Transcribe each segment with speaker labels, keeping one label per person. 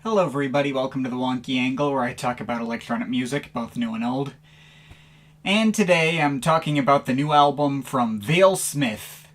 Speaker 1: Hello everybody, welcome to the Wonky Angle, where I talk about electronic music, both new and old. And today I'm talking about the new album from Vale-Smith,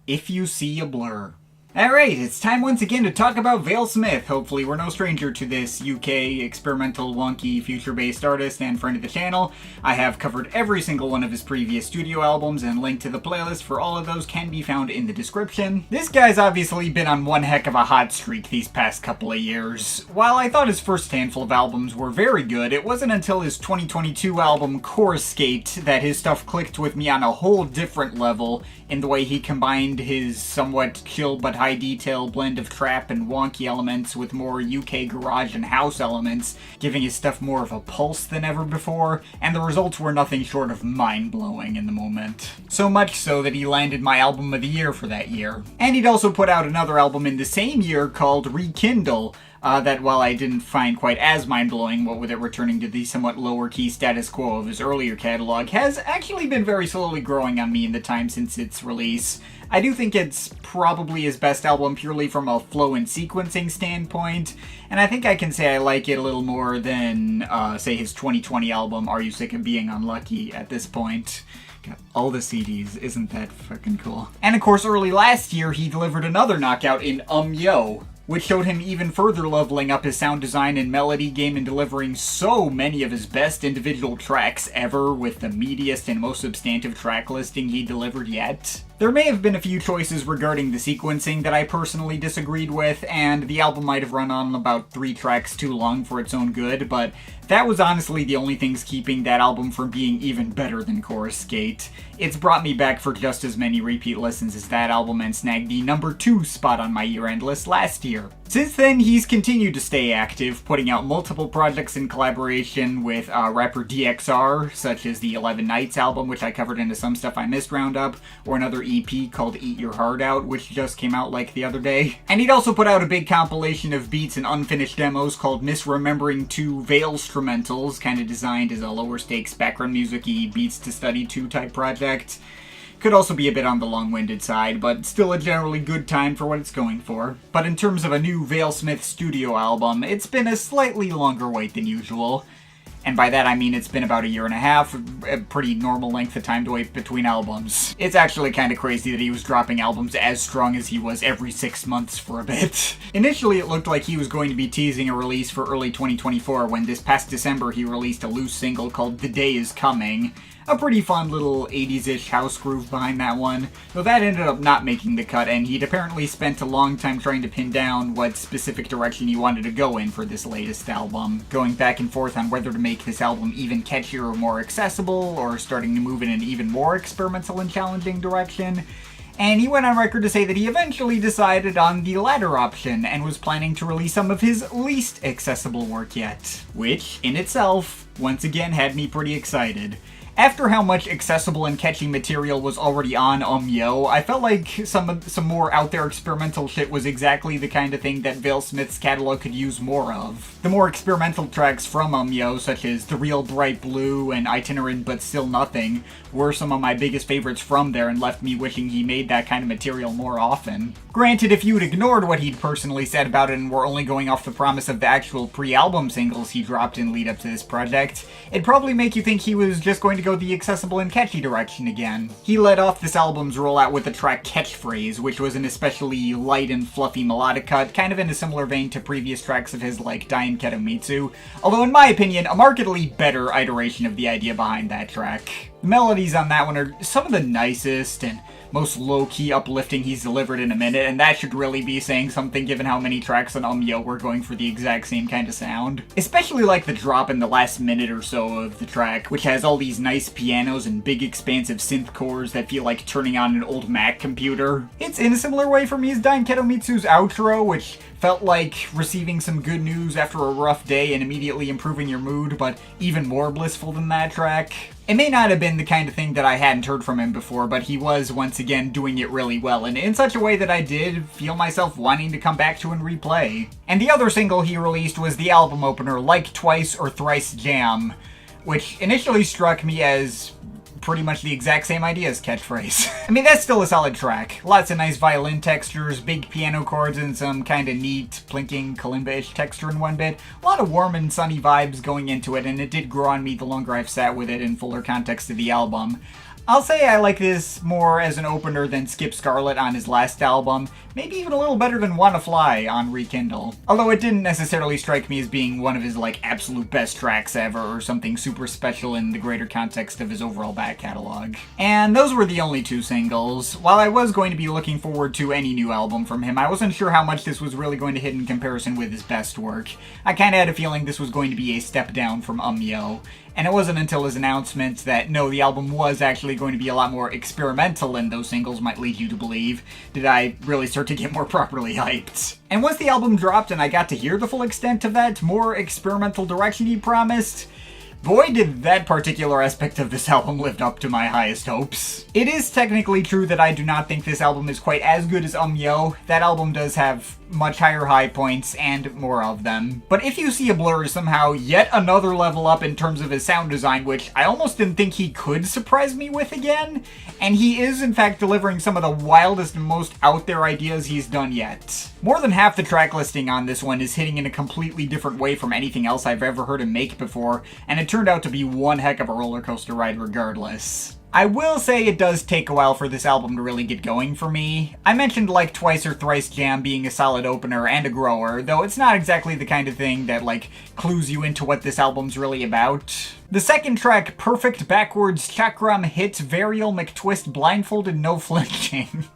Speaker 1: If You See a Blur. Alright, it's time once again to talk about Vale-Smith. Hopefully we're no stranger to this UK experimental, wonky, future-based artist and friend of the channel. I have covered every single one of his previous studio albums, and link to the playlist for all of those can be found in the description. This guy's obviously been on one heck of a hot streak these past couple of years. While I thought his first handful of albums were very good, it wasn't until his 2022 album Skate that his stuff clicked with me on a whole different level in the way he combined his somewhat chill but high detail blend of trap and wonky elements with more UK garage and house elements, giving his stuff more of a pulse than ever before, and the results were nothing short of mind-blowing in the moment. So much so that he landed my album of the year for that year. And he'd also put out another album in the same year called Rekindle, that while I didn't find quite as mind-blowing, what with it returning to the somewhat lower-key status quo of his earlier catalog, has actually been very slowly growing on me in the time since its release. I do think it's probably his best album purely from a flow and sequencing standpoint, and I think I can say I like it a little more than, say, his 2020 album, Are You Sick of Being Unlucky, at this point. Got all the CDs, isn't that fucking cool? And of course, early last year, he delivered another knockout in Yo, which showed him even further leveling up his sound design and melody game and delivering so many of his best individual tracks ever with the meatiest and most substantive track listing he delivered yet. There may have been a few choices regarding the sequencing that I personally disagreed with, and the album might have run on about 3 tracks too long for its own good, but that was honestly the only things keeping that album from being even better than Skate. It's brought me back for just as many repeat listens as that album and snagged the number 2 spot on my year-end list last year. Since then, he's continued to stay active, putting out multiple projects in collaboration with rapper DXR, such as the 11 Nights album, which I covered into Some Stuff I Missed roundup, or another EP called Eat Your Heart Out, which just came out like the other day. And he'd also put out a big compilation of beats and unfinished demos called Misremembering 2 Vale-Strumentals, kind of designed as a lower stakes background music-y beats to study 2 type project. Could also be a bit on the long-winded side, but still a generally good time for what it's going for. But in terms of a new Vale-Smith studio album, it's been a slightly longer wait than usual. And by that I mean it's been about a year and a half, a pretty normal length of time to wait between albums. It's actually kind of crazy that he was dropping albums as strong as he was every 6 months for a bit. Initially it looked like he was going to be teasing a release for early 2024 when this past December he released a loose single called The Day Is Coming. A pretty fun little 80s-ish house groove behind that one, though that ended up not making the cut, and he'd apparently spent a long time trying to pin down what specific direction he wanted to go in for this latest album, going back and forth on whether to make this album even catchier or more accessible, or starting to move in an even more experimental and challenging direction. And he went on record to say that he eventually decided on the latter option, and was planning to release some of his least accessible work yet. Which, in itself, once again had me pretty excited. After how much accessible and catchy material was already on Yo, I felt like some more out there experimental shit was exactly the kind of thing that Vale-Smith's catalog could use more of. The more experimental tracks from Yo, such as The Real Bright Blue and Itinerant But Still Nothing, were some of my biggest favorites from there and left me wishing he made that kind of material more often. Granted, if you'd ignored what he'd personally said about it and were only going off the promise of the actual pre-album singles he dropped in lead up to this project, it'd probably make you think he was just going to go the accessible and catchy direction again. He led off this album's rollout with the track Catchphrase, which was an especially light and fluffy melodic cut, kind of in a similar vein to previous tracks of his like Dain Ketomitsu, although in my opinion, a markedly better iteration of the idea behind that track. The melodies on that one are some of the nicest and most low-key uplifting he's delivered in a minute, and that should really be saying something given how many tracks on Yo were going for the exact same kind of sound. Especially like the drop in the last minute or so of the track, which has all these nice pianos and big expansive synth cores that feel like turning on an old Mac computer. It's in a similar way for me as Dain Ketomitsu's outro, which felt like receiving some good news after a rough day and immediately improving your mood, but even more blissful than that track. It may not have been the kind of thing that I hadn't heard from him before, but he was once again doing it really well, and in such a way that I did feel myself wanting to come back to and replay. And the other single he released was the album opener Like Twice or Thrice Jam, which initially struck me as pretty much the exact same idea as Catchphrase. I mean, that's still a solid track. Lots of nice violin textures, big piano chords, and some kind of neat, plinking, kalimba-ish texture in one bit. A lot of warm and sunny vibes going into it, and it did grow on me the longer I've sat with it in fuller context of the album. I'll say I like this more as an opener than Skip Scarlet on his last album, maybe even a little better than Wanna Fly on Rekindle. Although it didn't necessarily strike me as being one of his absolute best tracks ever, or something super special in the greater context of his overall back catalog. And those were the only two singles. While I was going to be looking forward to any new album from him, I wasn't sure how much this was really going to hit in comparison with his best work. I kinda had a feeling this was going to be a step down from Yo. And it wasn't until his announcement that no, the album was actually going to be a lot more experimental than those singles might lead you to believe, did I really start to get more properly hyped. And once the album dropped and I got to hear the full extent of that more experimental direction he promised, boy did that particular aspect of this album live up to my highest hopes. It is technically true that I do not think this album is quite as good as Yo. That album does have much higher high points and more of them. But If You See a Blur is somehow yet another level up in terms of his sound design, which I almost didn't think he could surprise me with again. And he is in fact delivering some of the wildest and most out there ideas he's done yet. More than half the track listing on this one is hitting in a completely different way from anything else I've ever heard him make before, and it turned out to be one heck of a roller coaster ride regardless. I will say it does take a while for this album to really get going for me. I mentioned Twice or Thrice Jam being a solid opener and a grower, though it's not exactly the kind of thing that clues you into what this album's really about. The second track, Perfect Backwards Chakram, hits Varial, McTwist, Blindfolded, No Flinching.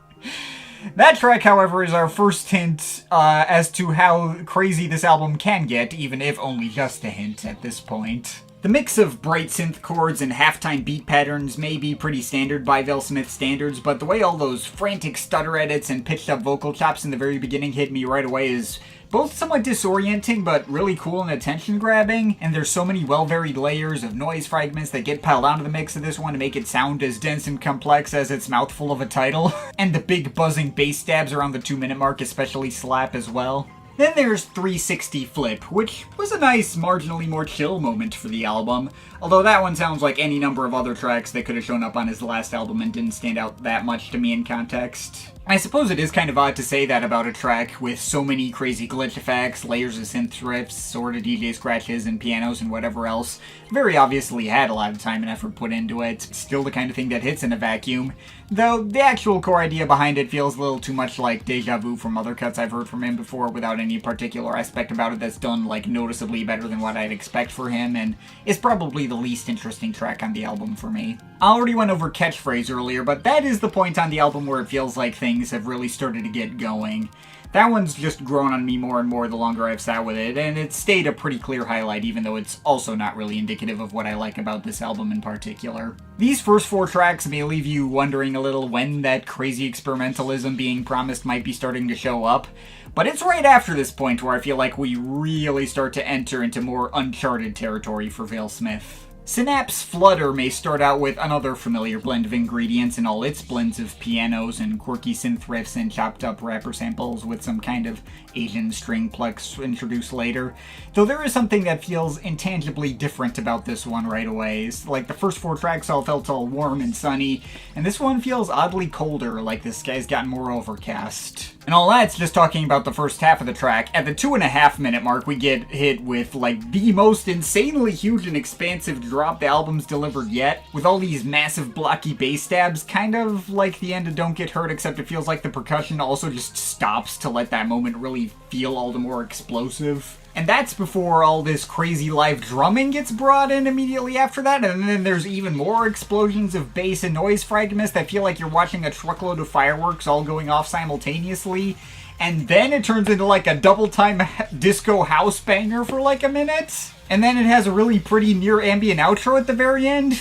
Speaker 1: That track, however, is our first hint as to how crazy this album can get, even if only just a hint at this point. The mix of bright synth chords and halftime beat patterns may be pretty standard by Vale-Smith standards, but the way all those frantic stutter edits and pitched up vocal chops in the very beginning hit me right away is both somewhat disorienting but really cool and attention grabbing, and there's so many well-varied layers of noise fragments that get piled onto the mix of this one to make it sound as dense and complex as its mouthful of a title. And the big buzzing bass stabs around the 2-minute mark especially slap as well. Then there's 360 Flip, which was a nice, marginally more chill moment for the album, although that one sounds like any number of other tracks that could have shown up on his last album and didn't stand out that much to me in context. I suppose it is kind of odd to say that about a track with so many crazy glitch effects, layers of synth riffs, sort of DJ scratches and pianos and whatever else. Very obviously had a lot of time and effort put into it. Still the kind of thing that hits in a vacuum. Though the actual core idea behind it feels a little too much like deja vu from other cuts I've heard from him before without any particular aspect about it that's done noticeably better than what I'd expect for him, and is probably the least interesting track on the album for me. I already went over Catchphrase earlier, but that is the point on the album where it feels like things have really started to get going. That one's just grown on me more and more the longer I've sat with it, and it stayed a pretty clear highlight even though it's also not really indicative of what I like about this album in particular. These first 4 tracks may leave you wondering a little when that crazy experimentalism being promised might be starting to show up, but it's right after this point where I feel like we really start to enter into more uncharted territory for Vale-Smith. Synapse Flutter may start out with another familiar blend of ingredients in all its blends of pianos and quirky synth riffs and chopped up rapper samples with some kind of Asian string plucks introduced later, though there is something that feels intangibly different about this one right away. The first 4 tracks all felt all warm and sunny, and this one feels oddly colder, like the sky's gotten more overcast. And all that's just talking about the first half of the track. At the 2.5-minute mark, we get hit with the most insanely huge and expansive drop the album's delivered yet, with all these massive blocky bass stabs, kind of like the end of Don't Get Hurt, except it feels like the percussion also just stops to let that moment really feel all the more explosive. And that's before all this crazy live drumming gets brought in immediately after that, and then there's even more explosions of bass and noise fragments that feel like you're watching a truckload of fireworks all going off simultaneously, and then it turns into a double-time disco house banger for a minute, and then it has a really pretty near ambient outro at the very end.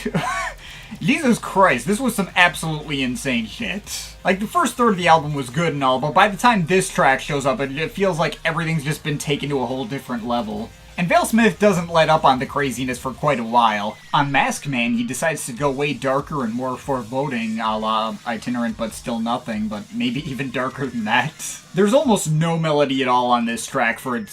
Speaker 1: Jesus Christ, this was some absolutely insane shit. The first third of the album was good and all, but by the time this track shows up, it feels like everything's just been taken to a whole different level. And Vale-Smith doesn't let up on the craziness for quite a while. On Mask Man, he decides to go way darker and more foreboding, a la Itinerant But Still Nothing, but maybe even darker than that. There's almost no melody at all on this track for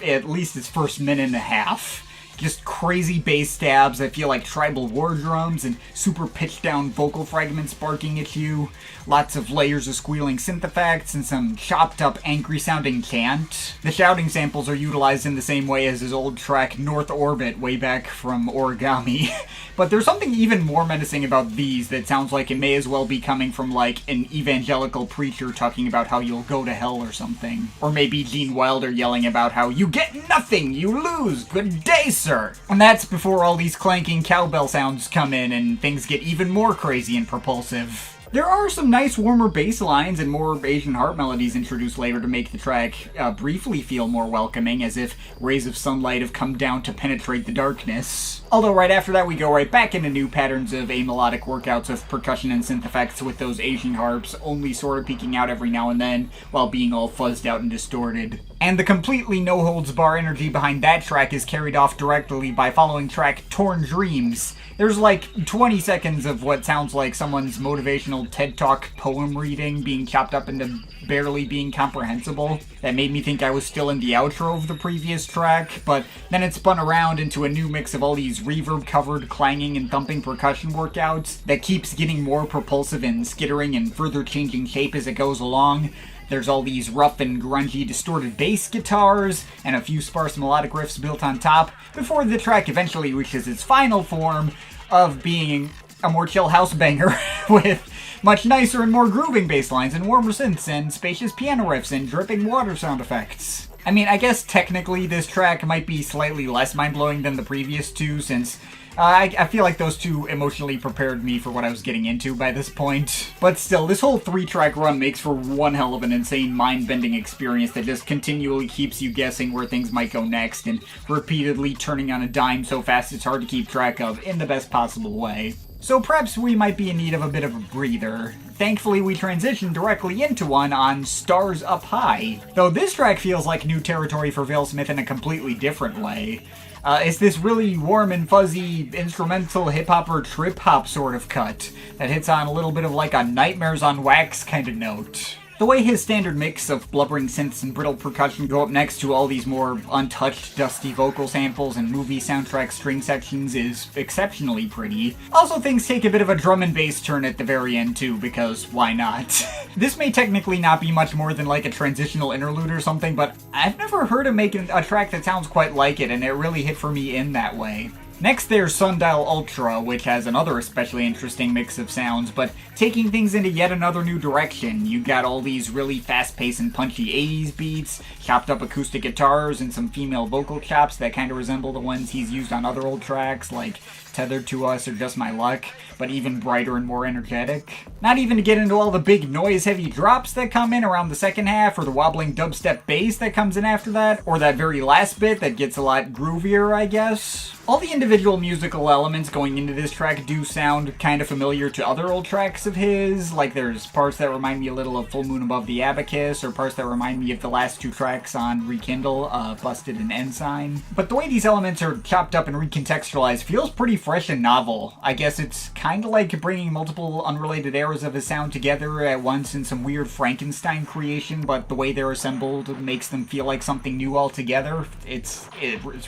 Speaker 1: at least its first minute and a half. Just crazy bass stabs that feel like tribal war drums and super pitched down vocal fragments barking at you. Lots of layers of squealing synth effects and some chopped up angry sounding chant. The shouting samples are utilized in the same way as his old track North Orbit way back from Origami. But there's something even more menacing about these that sounds like it may as well be coming from like an evangelical preacher talking about how you'll go to hell or something. Or maybe Gene Wilder yelling about how you get nothing, you lose, good day sir. And that's before all these clanking cowbell sounds come in and things get even more crazy and propulsive. There are some nice warmer bass lines and more Asian harp melodies introduced later to make the track briefly feel more welcoming, as if rays of sunlight have come down to penetrate the darkness. Although right after that we go right back into new patterns of amelodic workouts of percussion and synth effects, with those Asian harps only sort of peeking out every now and then while being all fuzzed out and distorted. And the completely no-holds-bar energy behind that track is carried off directly by following track Torn Dreams. There's like 20 seconds of what sounds like someone's motivational TED Talk poem reading being chopped up into barely being comprehensible. That made me think I was still in the outro of the previous track, but then it spun around into a new mix of all these reverb-covered clanging and thumping percussion workouts that keeps getting more propulsive and skittering and further changing shape as it goes along. There's all these rough and grungy distorted bass guitars, and a few sparse melodic riffs built on top, before the track eventually reaches its final form of being a more chill house banger with much nicer and more grooving bass lines and warmer synths and spacious piano riffs and dripping water sound effects. I mean, I guess technically this track might be slightly less mind-blowing than the previous two, since I feel like those two emotionally prepared me for what I was getting into by this point. But still, this whole 3-track run makes for one hell of an insane mind-bending experience that just continually keeps you guessing where things might go next and repeatedly turning on a dime so fast it's hard to keep track of in the best possible way. So perhaps we might be in need of a bit of a breather. Thankfully, we transitioned directly into one on Stars Up High, though this track feels like new territory for Vale-Smith in a completely different way. It's this really warm and fuzzy instrumental hip-hop or trip-hop sort of cut that hits on a little bit of like a Nightmares on Wax kind of note. The way his standard mix of blubbering synths and brittle percussion go up next to all these more untouched, dusty vocal samples and movie soundtrack string sections is exceptionally pretty. Also, things take a bit of a drum and bass turn at the very end too, because why not? This may technically not be much more than like a transitional interlude or something, but I've never heard him make a track that sounds quite like it, and it really hit for me in that way. Next there's Sundial Ultra, which has another especially interesting mix of sounds, but taking things into yet another new direction. You got all these really fast-paced and punchy 80s beats, chopped up acoustic guitars, and some female vocal chops that kind of resemble the ones he's used on other old tracks, like Tethered to Us or Just My Luck, but even brighter and more energetic. Not even to get into all the big noise-heavy drops that come in around the second half, or the wobbling dubstep bass that comes in after that, or that very last bit that gets a lot groovier, I guess. All the individual musical elements going into this track do sound kind of familiar to other old tracks of his, like there's parts that remind me a little of Full Moon Above the Abacus, or parts that remind me of the last two tracks on Rekindle, Busted and Ensign. But the way these elements are chopped up and recontextualized feels pretty fresh and novel. I guess it's kind of like bringing multiple unrelated eras of his sound together at once in some weird Frankenstein creation, but the way they're assembled makes them feel like something new altogether. It's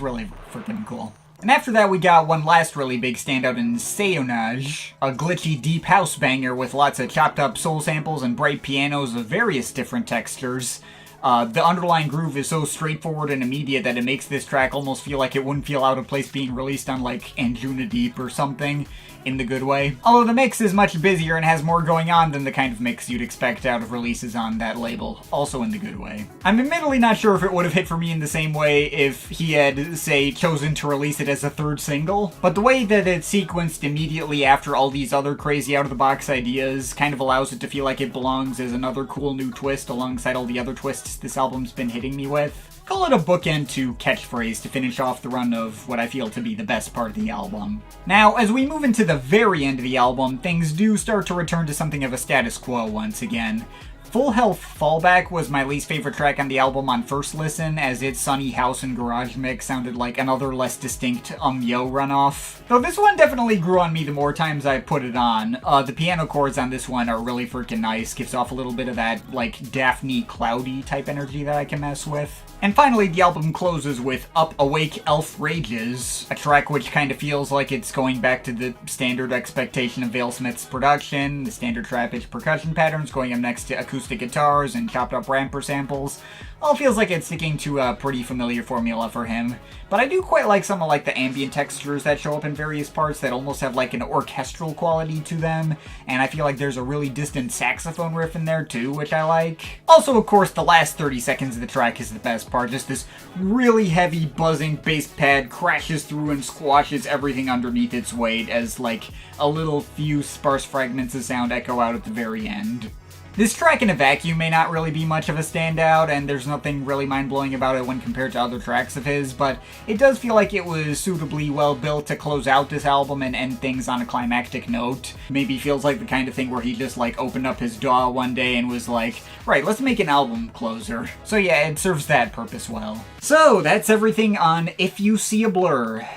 Speaker 1: really freaking cool. And after that we got one last really big standout in Seio-nage, a glitchy deep house banger with lots of chopped up soul samples and bright pianos of various different textures. The underlying groove is so straightforward and immediate that it makes this track almost feel like it wouldn't feel out of place being released on like Anjuna Deep or something, in the good way. Although the mix is much busier and has more going on than the kind of mix you'd expect out of releases on that label, also in the good way. I'm admittedly not sure if it would have hit for me in the same way if he had, say, chosen to release it as a third single, but the way that it's sequenced immediately after all these other crazy out-of-the-box ideas kind of allows it to feel like it belongs as another cool new twist alongside all the other twists this album's been hitting me with. Call it a bookend to Catchphrase to finish off the run of what I feel to be the best part of the album. Now, as we move into the very end of the album, things do start to return to something of a status quo once again. Full Health Fallback was my least favorite track on the album on first listen, as its sunny house and garage mix sounded like another less distinct Yo runoff. Though this one definitely grew on me the more times I put it on. The piano chords on this one are really freaking nice, gives off a little bit of that, like, Daphne Cloudy type energy that I can mess with. And finally, the album closes with Up Awake Elf Rages, a track which kind of feels like it's going back to the standard expectation of Vale-Smith's production, the standard trap-ish percussion patterns going up next to acoustic guitars and chopped-up ramper samples. All feels like it's sticking to a pretty familiar formula for him, but I do quite like some of like the ambient textures that show up in various parts that almost have like an orchestral quality to them, and I feel like there's a really distant saxophone riff in there too, which I like. Also, of course, the last 30 seconds of the track is the best part, just this really heavy buzzing bass pad crashes through and squashes everything underneath its weight as like a little few sparse fragments of sound echo out at the very end. This track in a vacuum may not really be much of a standout, and there's nothing really mind-blowing about it when compared to other tracks of his, but it does feel like it was suitably well built to close out this album and end things on a climactic note. Maybe feels like the kind of thing where he just like opened up his DAW one day and was like, right, let's make an album closer. So yeah, it serves that purpose well. So that's everything on If You See a Blur.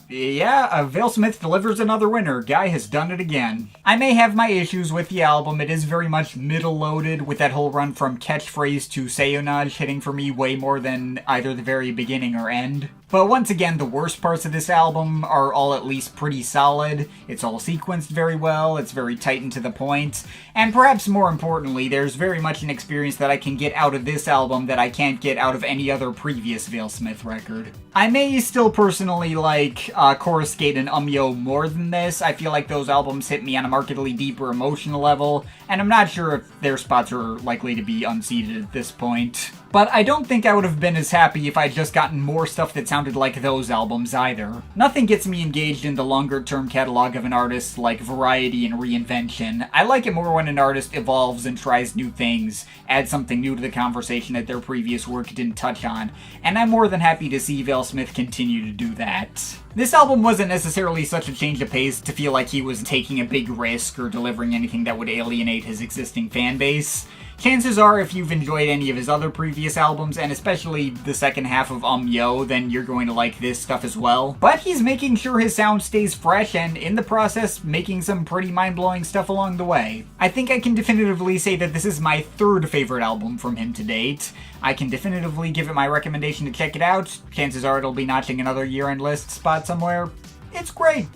Speaker 1: Yeah, Vale-Smith delivers another winner. Guy has done it again. I may have my issues with the album. It is very much middle-loaded, with that whole run from Catchphrase to Seio-nage hitting for me way more than either the very beginning or end. But once again, the worst parts of this album are all at least pretty solid. It's all sequenced very well, it's very tight and to the point, and perhaps more importantly, there's very much an experience that I can get out of this album that I can't get out of any other previous Vale-Smith record. I may still personally like Chorus Gate and Yo more than this. I feel like those albums hit me on a markedly deeper emotional level, and I'm not sure if their spots are likely to be unseated at this point. But I don't think I would have been as happy if I'd just gotten more stuff that sounded like those albums either. Nothing gets me engaged in the longer-term catalog of an artist like variety and reinvention. I like it more when an artist evolves and tries new things, adds something new to the conversation that their previous work didn't touch on, and I'm more than happy to see Vale-Smith continue to do that. This album wasn't necessarily such a change of pace to feel like he was taking a big risk or delivering anything that would alienate his existing fan base. Chances are, if you've enjoyed any of his other previous albums, and especially the second half of Yo, then you're going to like this stuff as well. But he's making sure his sound stays fresh, and in the process, making some pretty mind-blowing stuff along the way. I think I can definitively say that this is my third favorite album from him to date. I can definitively give it my recommendation to check it out. Chances are it'll be notching another year-end list spot somewhere. It's great!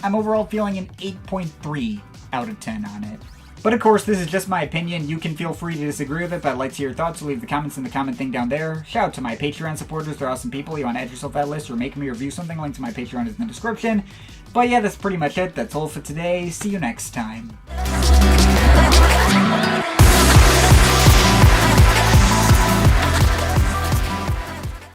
Speaker 1: I'm overall feeling an 8.3 out of 10 on it. But of course, this is just my opinion. You can feel free to disagree with it, but I'd like to hear your thoughts, so leave the comments in the comment thing down there. Shout out to my Patreon supporters. They're awesome people. You want to add yourself to that list or make me review something, link to my Patreon is in the description. But yeah, that's pretty much it. That's all for today. See you next time.